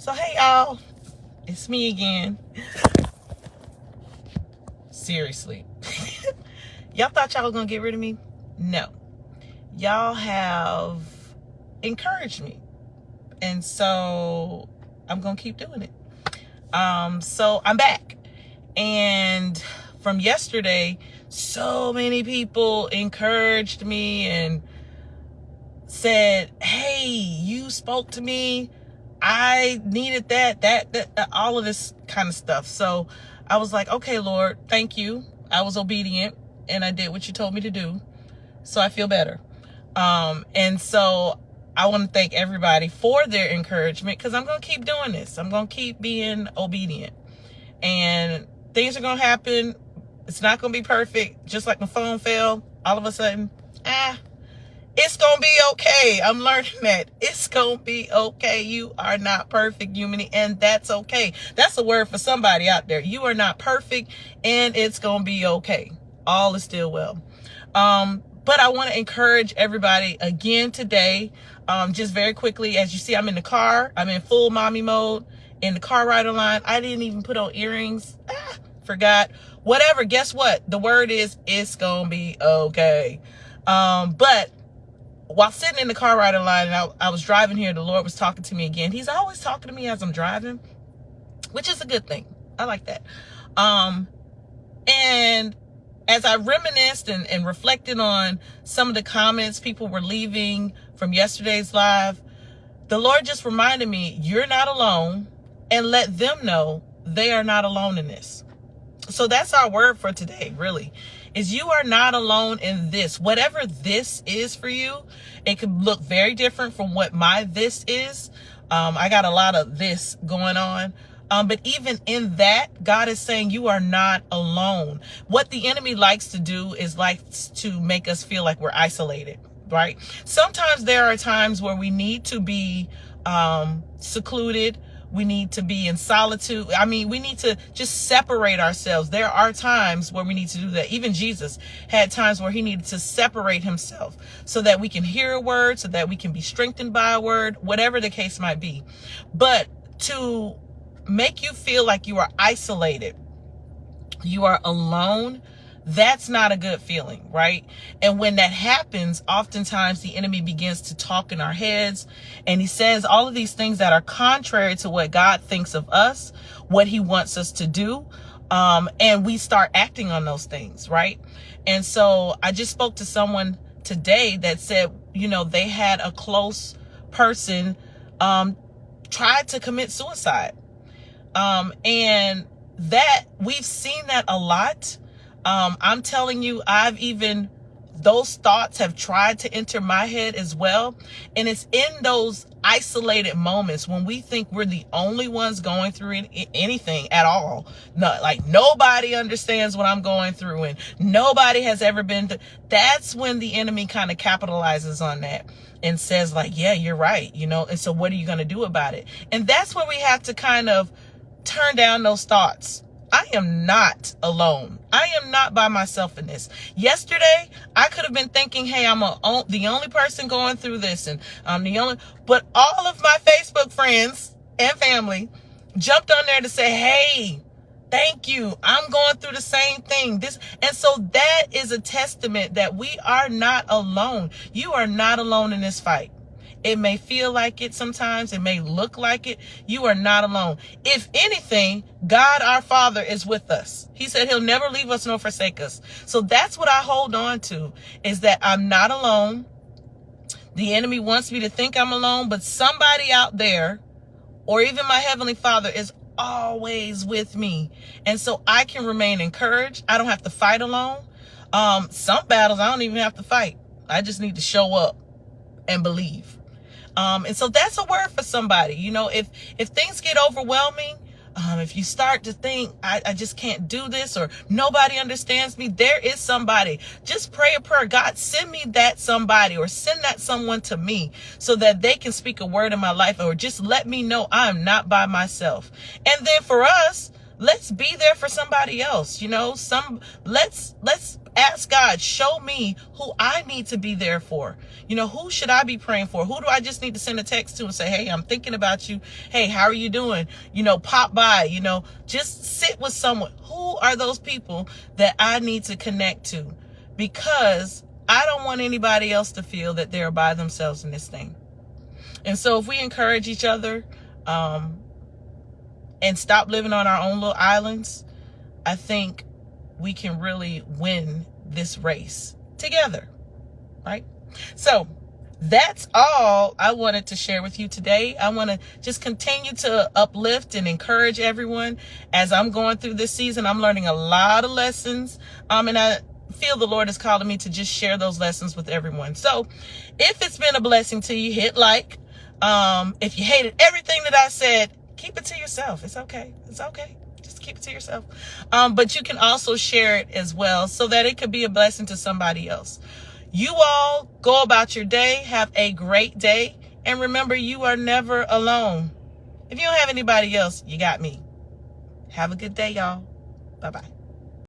So hey y'all, it's me again. Seriously. Y'all thought y'all was gonna get rid of me? No. Y'all have encouraged me. And so I'm gonna keep doing it. So I'm back. And from yesterday, so many people encouraged me and said, hey, you spoke to me. I needed that, all of this kind of stuff. So I was like, okay, Lord, thank you. I was obedient and I did what you told me to do. So I feel better. And so I want to thank everybody for their encouragement, because I'm going to keep doing this. I'm going to keep being obedient, and things are going to happen. It's not going to be perfect. Just like my phone fell all of a sudden. It's going to be okay. I'm learning that. It's going to be okay. You are not perfect, human, and that's okay. That's a word for somebody out there. You are not perfect, and it's going to be okay. All is still well. But I want to encourage everybody again today. Just very quickly, as you see, I'm in the car. I'm in full mommy mode in the car rider line. I didn't even put on earrings. Forgot. Whatever. Guess what? The word is, it's going to be okay. But while sitting in the car rider line, and I was driving here, the Lord was talking to me again. He's always talking to me as I'm driving, which is a good thing. I like that. And as I reminisced and reflected on some of the comments people were leaving from yesterday's live, the Lord just reminded me, you're not alone, and let them know they are not alone in this. So that's our word for today, really, is you are not alone in this. Whatever this is for you, it could look very different from what my this is. I got a lot of this going on. But even in that, God is saying you are not alone. What the enemy likes to do is likes to make us feel like we're isolated, right? Sometimes there are times where we need to be secluded. We need to be in solitude. I mean, we need to just separate ourselves. There are times where we need to do that. Even Jesus had times where he needed to separate himself so that we can hear a word, so that we can be strengthened by a word, whatever the case might be. But to make you feel like you are isolated, you are alone, that's not a good feeling, right? And when that happens, oftentimes the enemy begins to talk in our heads, and he says all of these things that are contrary to what God thinks of us, what he wants us to do. And we start acting on those things, right? And so I just spoke to someone today that said, they had a close person tried to commit suicide. And that we've seen that a lot. I'm telling you, those thoughts have tried to enter my head as well. And it's in those isolated moments when we think we're the only ones going through anything at all. No, like nobody understands what I'm going through and nobody has ever been to. That's when the enemy kind of capitalizes on that and says like, yeah, you're right. And so what are you going to do about it? And that's where we have to kind of turn down those thoughts. I am not alone. I am not by myself in this. Yesterday, I could have been thinking, hey, I'm the only person going through this, and I'm the only, but all of my Facebook friends and family jumped on there to say, hey, thank you. I'm going through the same thing. And so that is a testament that we are not alone. You are not alone in this fight. It may feel like it sometimes. It may look like it. You are not alone. If anything, God, our Father, is with us. He said he'll never leave us nor forsake us. So that's what I hold on to, is that I'm not alone. The enemy wants me to think I'm alone, but somebody out there, or even my Heavenly Father, is always with me. And so I can remain encouraged. I don't have to fight alone. Some battles I don't even have to fight. I just need to show up and believe. And so that's a word for somebody. If things get overwhelming, if you start to think, I just can't do this, or nobody understands me, there is somebody. Just pray a prayer. God, send me that somebody, or send that someone to me so that they can speak a word in my life, or just let me know I'm not by myself. And then for us, let's be there for somebody else. You know, let's ask God, show me who I need to be there for. You know, who should I be praying for? Who do I just need to send a text to and say, hey, I'm thinking about you. Hey, how are you doing? You know, pop by, you know, just sit with someone. Who are those people that I need to connect to? Because I don't want anybody else to feel that they're by themselves in this thing. And so if we encourage each other, and stop living on our own little islands, I think we can really win this race together, right? So that's all I wanted to share with you today. I want to just continue to uplift and encourage everyone as I'm going through this season. I'm learning a lot of lessons, and I feel the Lord is calling me to just share those lessons with everyone. So if it's been a blessing to you, hit like. If you hated everything that I said, keep it to yourself. It's okay. It's okay. Just keep it to yourself. But you can also share it as well so that it could be a blessing to somebody else. You all go about your day. Have a great day. And remember, you are never alone. If you don't have anybody else, you got me. Have a good day, y'all. Bye-bye.